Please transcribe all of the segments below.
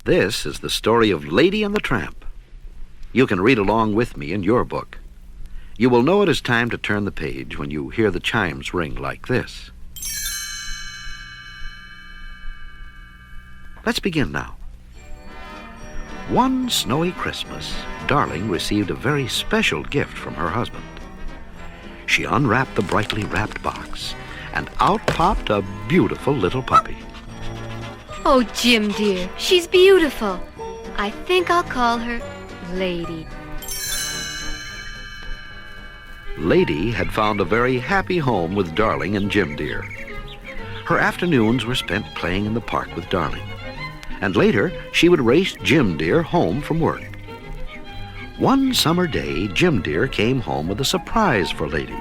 This is the story of Lady and the Tramp. You can read along with me in your book. You will know it is time to turn the page when you hear the chimes ring like this. Let's begin now. One snowy Christmas, Darling received a very special gift from her husband. She unwrapped the brightly wrapped box, and out popped a beautiful little puppy. Oh, Jim, dear, she's beautiful. I think I'll call her Lady. Lady had found a very happy home with Darling and Jim, dear. Her afternoons were spent playing in the park with Darling, and later she would race Jim, dear, home from work. One summer day, Jim, dear, came home with a surprise for Lady.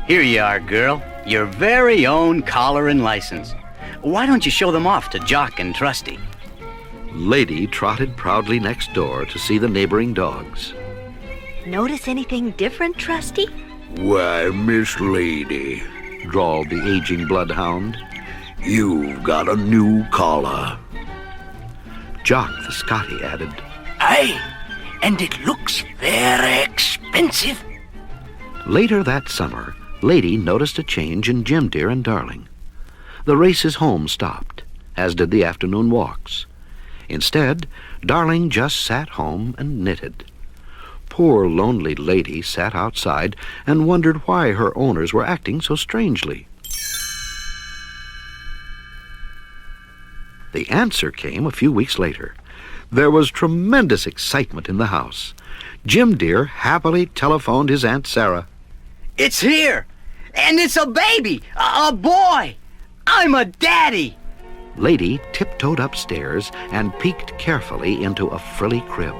Here you are, girl, your very own collar and license. Why don't you show them off to Jock and Trusty? Lady trotted proudly next door to see the neighboring dogs. Notice anything different, Trusty? Why, Miss Lady, Drawled the aging bloodhound. you've got a new collar. Jock the Scotty added, Aye, and it looks very expensive. Later that summer, Lady noticed a change in Jim, dear, and Darling. The races home stopped, as did the afternoon walks. Instead, Darling just sat home and knitted. Poor lonely Lady sat outside and wondered why her owners were acting so strangely. The answer came a few weeks later. There was tremendous excitement in the house. Jim, dear, happily telephoned his Aunt Sarah. It's here, and it's a baby, a boy. I'm a daddy. Lady tiptoed upstairs and peeked carefully into a frilly crib.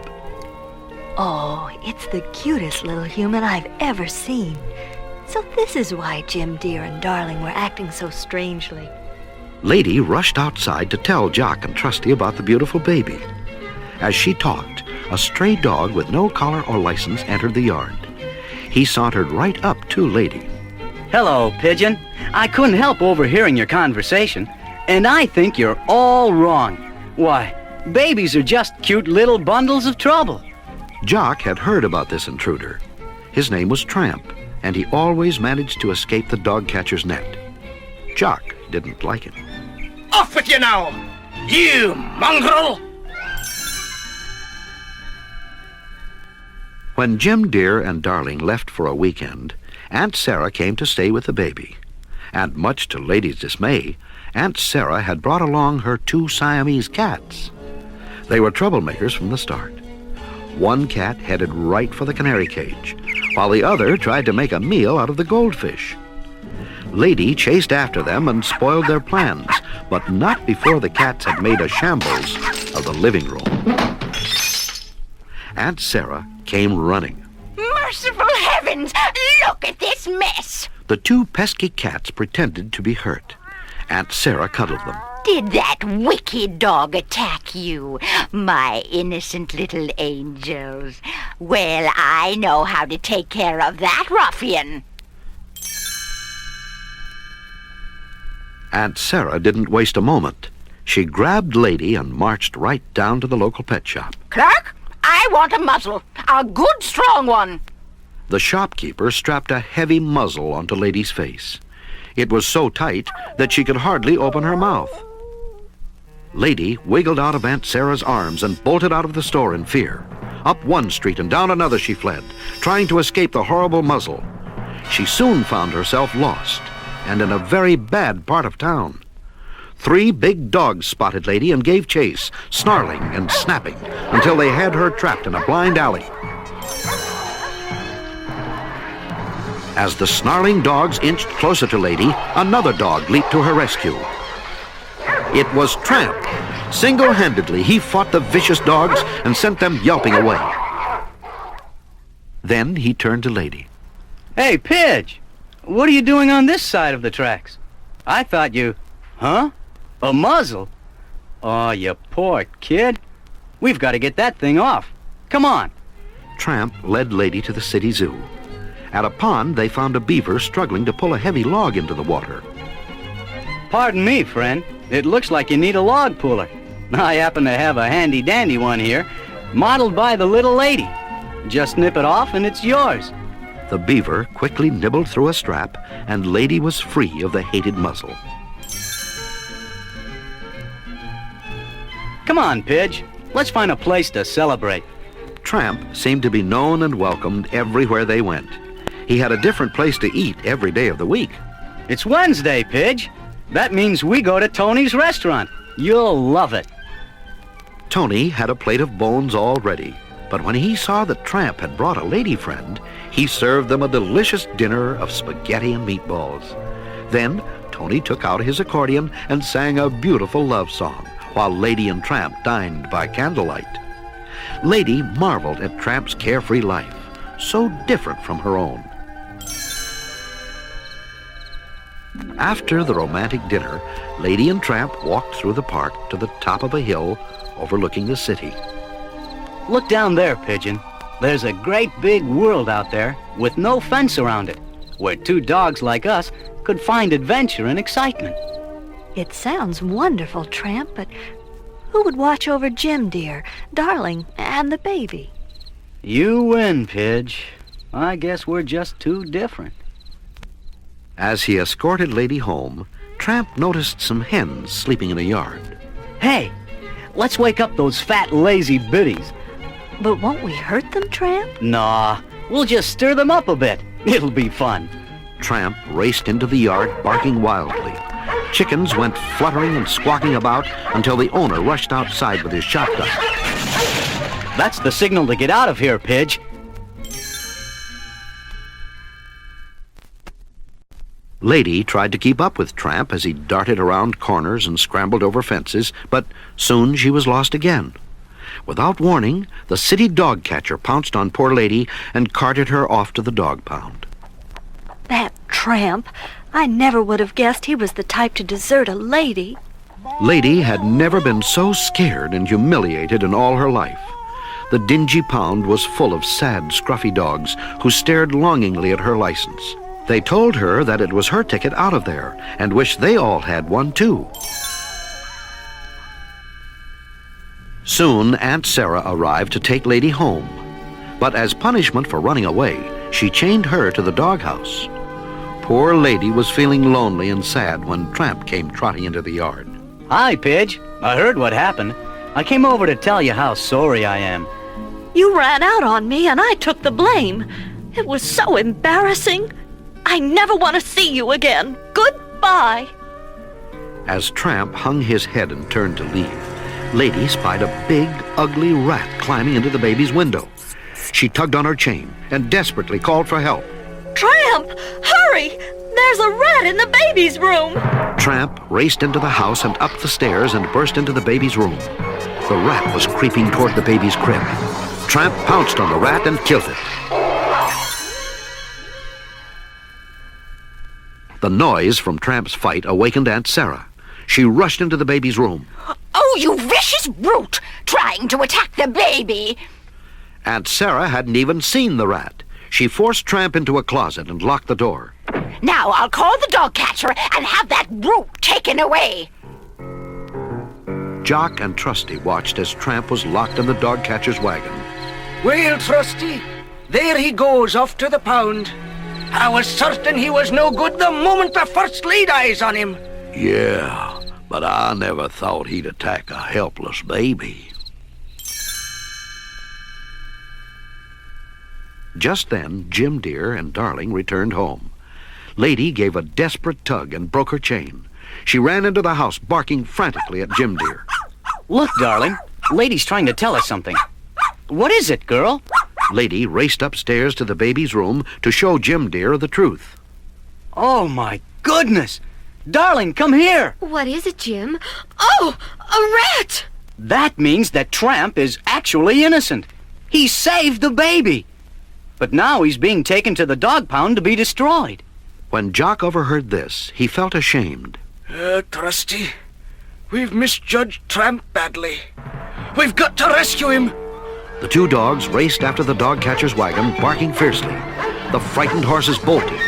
Oh, it's the cutest little human I've ever seen. So this is why Jim, dear, and Darling were acting so strangely. Lady rushed outside to tell Jock and Trusty about the beautiful baby. As she talked, a stray dog with no collar or license entered the yard. He sauntered right up to Lady. Hello, Pigeon. I couldn't help overhearing your conversation, and I think you're all wrong. Why, babies are just cute little bundles of trouble. Jock had heard about this intruder. His name was Tramp, and he always managed to escape the dog catcher's net. Jock didn't like it. Off with you now, you mongrel! When Jim, dear, and Darling left for a weekend, Aunt Sarah came to stay with the baby. And much to Lady's dismay, Aunt Sarah had brought along her 2 Siamese cats. They were troublemakers from the start. One cat headed right for the canary cage, while the other tried to make a meal out of the goldfish. Lady chased after them and spoiled their plans, but not before the cats had made a shambles of the living room. Aunt Sarah came running. Merciful heavens! Look at this mess! The 2 pesky cats pretended to be hurt. Aunt Sarah cuddled them. Did that wicked dog attack you, my innocent little angels? Well, I know how to take care of that ruffian. Aunt Sarah didn't waste a moment. She grabbed Lady and marched right down to the local pet shop. Clerk, I want a muzzle. A good, strong one. The shopkeeper strapped a heavy muzzle onto Lady's face. It was so tight that she could hardly open her mouth. Lady wiggled out of Aunt Sarah's arms and bolted out of the store in fear. Up one street and down another she fled, trying to escape the horrible muzzle. She soon found herself lost, and in a very bad part of town. 3 big dogs spotted Lady and gave chase, snarling and snapping, until they had her trapped in a blind alley. As the snarling dogs inched closer to Lady, another dog leaped to her rescue. It was Tramp. Single-handedly, he fought the vicious dogs and sent them yelping away. Then he turned to Lady. Hey, Pidge, what are you doing on this side of the tracks? I thought you... Huh? A muzzle? Oh, you poor kid. We've got to get that thing off. Come on. Tramp led Lady to the city zoo. At a pond, they found a beaver struggling to pull a heavy log into the water. Pardon me, friend. It looks like you need a log puller. I happen to have a handy-dandy one here, modeled by the little lady. Just nip it off and it's yours. The beaver quickly nibbled through a strap, and Lady was free of the hated muzzle. Come on, Pidge. Let's find a place to celebrate. Tramp seemed to be known and welcomed everywhere they went. He had a different place to eat every day of the week. It's Wednesday, Pidge. That means we go to Tony's restaurant. You'll love it. Tony had a plate of bones all ready, but when he saw that Tramp had brought a lady friend, he served them a delicious dinner of spaghetti and meatballs. Then Tony took out his accordion and sang a beautiful love song, while Lady and Tramp dined by candlelight. Lady marveled at Tramp's carefree life, so different from her own. After the romantic dinner, Lady and Tramp walked through the park to the top of a hill overlooking the city. Look down there, Pigeon. There's a great big world out there with no fence around it, where two dogs like us could find adventure and excitement. It sounds wonderful, Tramp, but who would watch over Jim, dear, Darling, and the baby? You win, Pidge. I guess we're just too different. As he escorted Lady home, Tramp noticed some hens sleeping in a yard. Hey, let's wake up those fat, lazy biddies. But won't we hurt them, Tramp? Nah, we'll just stir them up a bit. It'll be fun. Tramp raced into the yard, barking wildly. Chickens went fluttering and squawking about until the owner rushed outside with his shotgun. That's the signal to get out of here, Pidge. Lady tried to keep up with Tramp as he darted around corners and scrambled over fences, but soon she was lost again. Without warning, the city dog catcher pounced on poor Lady and carted her off to the dog pound. That Tramp. I never would have guessed he was the type to desert a lady. Lady had never been so scared and humiliated in all her life. The dingy pound was full of sad, scruffy dogs who stared longingly at her license. They told her that it was her ticket out of there and wished they all had one too. Soon Aunt Sarah arrived to take Lady home, but as punishment for running away, she chained her to the doghouse. Poor Lady was feeling lonely and sad when Tramp came trotting into the yard. Hi, Pidge. I heard what happened. I came over to tell you how sorry I am. You ran out on me and I took the blame. It was so embarrassing. I never want to see you again. Goodbye. As Tramp hung his head and turned to leave, Lady spied a big, ugly rat climbing into the baby's window. She tugged on her chain and desperately called for help. Tramp, hurry! There's a rat in the baby's room. Tramp raced into the house and up the stairs and burst into the baby's room. The rat was creeping toward the baby's crib. Tramp pounced on the rat and killed it. The noise from Tramp's fight awakened Aunt Sarah. She rushed into the baby's room. Oh, you vicious brute! Trying to attack the baby! Aunt Sarah hadn't even seen the rat. She forced Tramp into a closet and locked the door. Now I'll call the dog catcher and have that brute taken away. Jock and Trusty watched as Tramp was locked in the dog catcher's wagon. Well, Trusty, there he goes off to the pound. I was certain he was no good the moment I first laid eyes on him. Yeah, but I never thought he'd attack a helpless baby. Just then, Jim Deer and Darling returned home. Lady gave a desperate tug and broke her chain. She ran into the house, barking frantically at Jim Deer. Look, Darling, Lady's trying to tell us something. What is it, girl? Lady raced upstairs to the baby's room to show Jim Deer the truth. Oh, my goodness! Darling, come here! What is it, Jim? Oh, a rat! That means that Tramp is actually innocent. He saved the baby. But now he's being taken to the dog pound to be destroyed. When Jock overheard this, he felt ashamed. Trusty, we've misjudged Tramp badly. We've got to rescue him. The two dogs raced after the dog catcher's wagon, barking fiercely. The frightened horses bolted.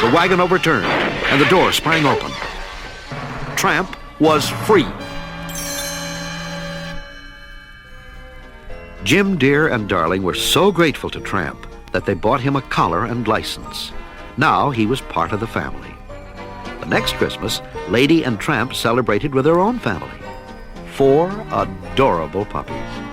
The wagon overturned, and the door sprang open. Tramp was free. Jim Dear and Darling were so grateful to Tramp that they bought him a collar and license. Now he was part of the family. The next Christmas, Lady and Tramp celebrated with their own family. 4 adorable puppies.